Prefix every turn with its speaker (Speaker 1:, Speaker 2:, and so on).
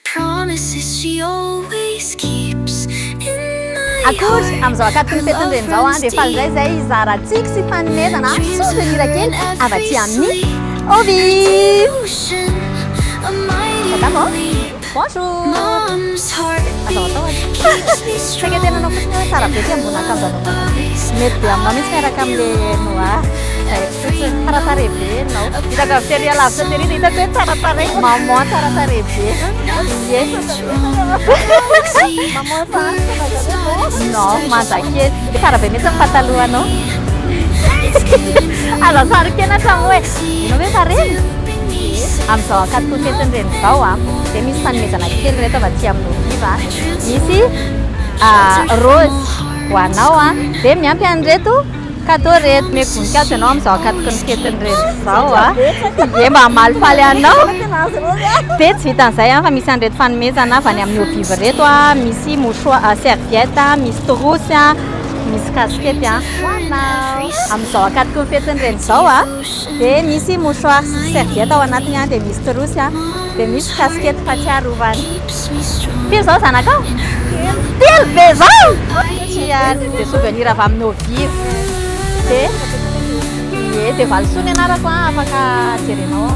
Speaker 1: Akory amin'izao akatokiny fetin'ireny izao a dia falin'izay zay zaratsika sy fanomezana souvenir kely avy aty amin'ny Ovy. Madame, bonjour. Saika tena anao fotsiny hoe tsara be ty ambony akanjo anaovanao. Mety be aminao mihitsy miaraka amin'le noir. Tsara tarehy be ianao. Hitako avy tery alavitra tery dia hitako hoe tsara tarehy. Maman tsara tarehy be. Ie. Maman fa non, manjakely. Dia tsara be mihitsy ny patalohanao. Azo sarikena hatramo hoe inao hoe fareny. Amin'izao akatoko fetin'ireny izao a dia misy fanomezana kely reto avy aty amin'ny Oviva. Misy rose ho anao a dia miampy an'ireto cadeau reto. Meko voninkazo ianao amin'izao akatoko ny fetin'ireny izao a. Ie mba hamalifaly anao. Dia tsy vitan'izay a fa misy an'ireto fanomezana avy any amin'ny Oviva reto a. Misy mouchoir serviette, misy trousse a, misy casquette a ho anao. Amin'izao akatoko ny fetin'ireny izao a dia misy mouchoir sy serviette ao anatiny a dia misy trousse a dia misy casquette fatsiarovana. Firy izao zanakao? Telo be izao? Dia souvenir avy amin'ny Oviva. Dia valisoa ny anarako a afaka jerenao.